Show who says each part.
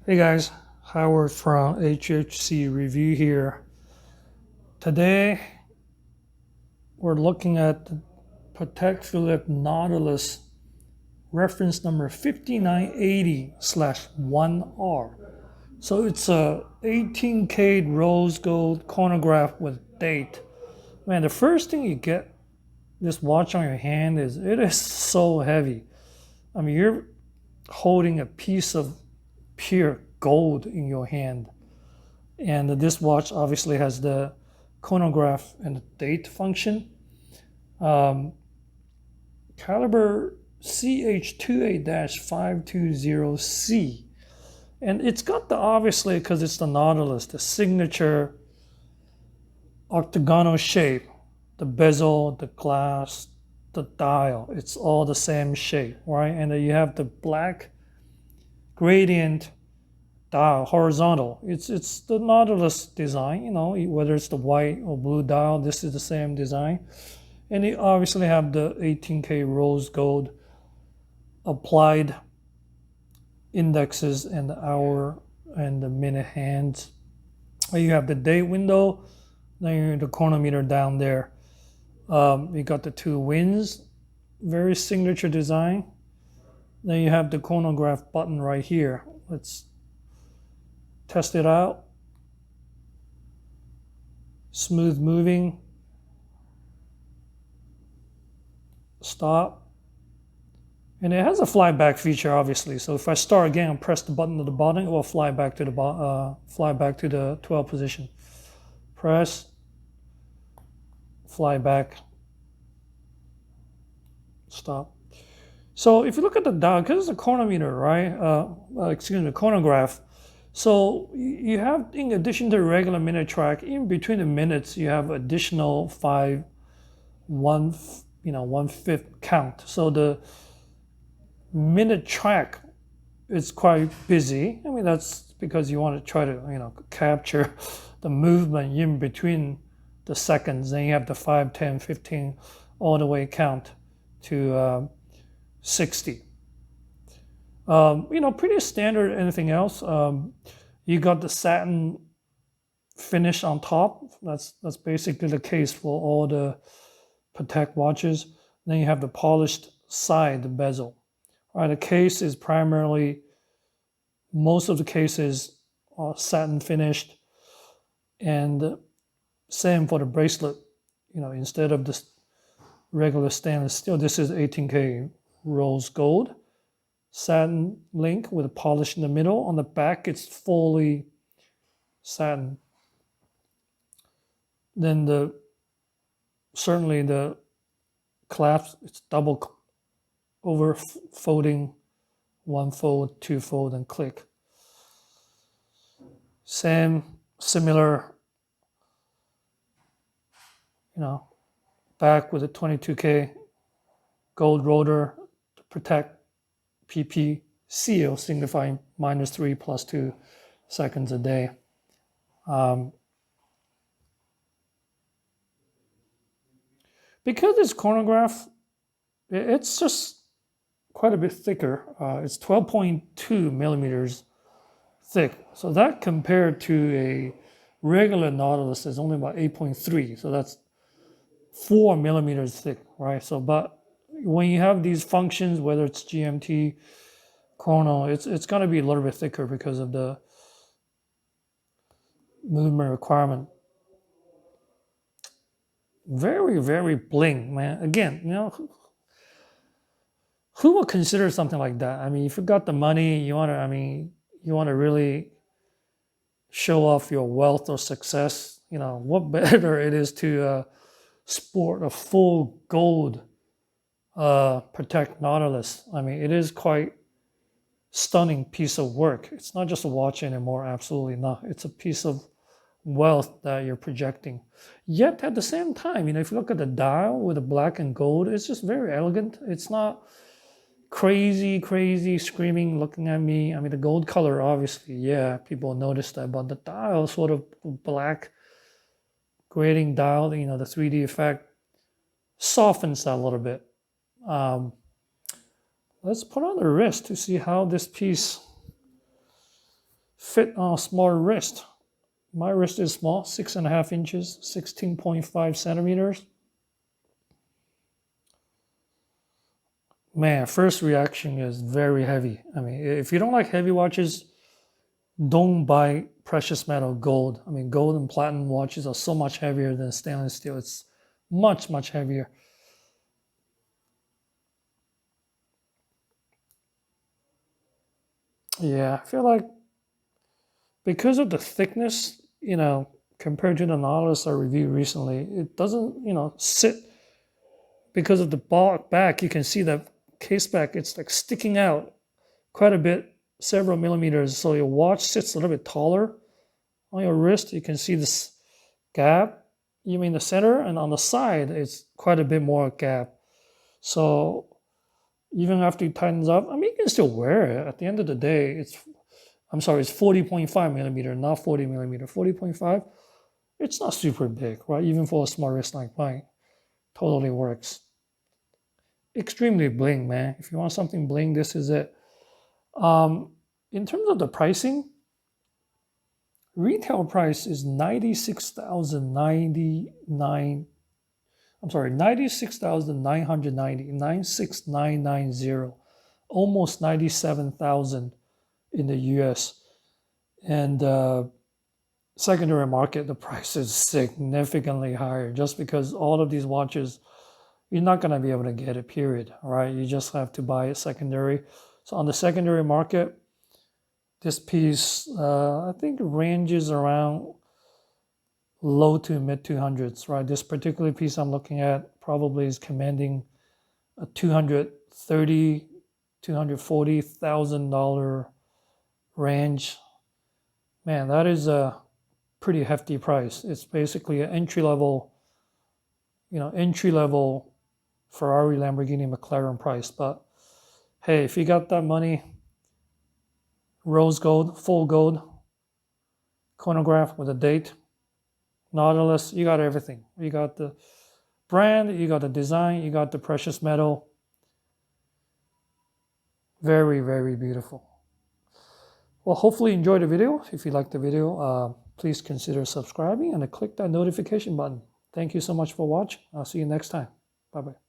Speaker 1: Hey guys, Howard from HHC Review here. Today we're looking at the Patek Philippe Nautilus reference number 5980/1R. So it's a 18K rose gold chronograph with date. Man, the first thing you get this watch on your hand is it is so heavy. I mean, you're holding a piece of pure gold in your hand. And this watch obviously has the chronograph and the date function. Caliber CH28-520C. And it's got the, obviously, because it's the Nautilus, the signature octagonal shape, the bezel, the glass, the dial. It's all the same shape, right? And then you have the black gradient dial, horizontal. It's the Nautilus design, you know, whether it's the white or blue dial, this is the same design. And you obviously have the 18K rose gold applied indexes and the hour and the minute hands. You have the date window, then you have the chronometer down there. You got the two winds, very signature design. Then you have the chronograph button right here. Let's test it out. Smooth moving. Stop. And it has a flyback feature, obviously. So if I start again and press the button at the bottom, it will fly back to the 12 position. Press, fly back, stop. So if you look at the dial, because it's a chronometer, right? Chronograph. So you have, in addition to the regular minute track, in between the minutes, you have additional 1/5 count. So the minute track is quite busy. I mean, that's because you want to try to, capture the movement in between the seconds. Then you have the 5, 10, 15, all the way count to 60. Pretty standard. Anything else? You got the satin finish on top. That's basically the case for all the Patek watches. Then you have the polished side, the bezel. All right, the case is primarily, most of the cases are satin finished, and same for the bracelet. Instead of this regular stainless steel, this is 18K rose gold. Satin link with a polish in the middle. On the back, it's fully satin. Then certainly the clasp, it's double over folding, one fold, two fold, and click. Similar, back with a 22K gold rotor to protect PP seal, signifying -3 + 2 seconds a day. Because it's chronograph, it's just quite a bit thicker. It's 12.2 millimeters thick. So that compared to a regular Nautilus is only about 8.3. So that's 4 millimeters thick, right? So, but when you have these functions, whether it's GMT, chrono, it's going to be a little bit thicker because of the movement requirement. Very, very bling, man. Again, who would consider something like that? I mean, if you got the money, you want to really show off your wealth or success. What better it is to sport a full gold Patek Nautilus. I mean, it is quite stunning piece of work. It's not just a watch anymore, absolutely not. It's a piece of wealth that you're projecting. Yet at the same time, if you look at the dial with the black and gold, it's just very elegant. It's not crazy screaming looking at me. I mean, the gold color, obviously, yeah, people notice that, but the dial, sort of black grading dial, the 3D effect softens that a little bit. Let's put on the wrist to see how this piece fit on a small wrist. My wrist is small, 6.5 inches, 16.5 centimeters. Man, first reaction is very heavy. I mean, if you don't like heavy watches, don't buy precious metal gold. I mean, gold and platinum watches are so much heavier than stainless steel. It's much, much heavier. Yeah, I feel like because of the thickness, compared to the Nautilus I reviewed recently, it doesn't, sit. Because of the back, you can see that case back, it's like sticking out quite a bit, several millimeters. So your watch sits a little bit taller on your wrist. You can see this gap. You mean the center, and on the side, it's quite a bit more gap. So even after it tightens up, I mean, you can still wear it. At the end of the day, it's 40.5 millimeter, not 40 millimeter. 40.5, it's not super big, right? Even for a small wrist like mine, totally works. Extremely bling, man. If you want something bling, this is it. In terms of the pricing, retail price is $96,990, $96,990, almost $97,000 in the US. And secondary market, the price is significantly higher just because all of these watches, you're not going to be able to get it, period. All right, you just have to buy it secondary. So on the secondary market, this piece, I think ranges around low to mid 200s, right? This particular piece I'm looking at probably is commanding a $240,000 range. Man, that is a pretty hefty price. It's basically an entry level Ferrari, Lamborghini, McLaren price. But hey, if you got that money, rose gold, full gold, chronograph with a date, Nautilus, you got everything. You got the brand, you got the design, you got the precious metal. Very, very beautiful. Well, hopefully you enjoyed the video. If you liked the video, please consider subscribing and click that notification button. Thank you so much for watching. I'll see you next time. Bye-bye.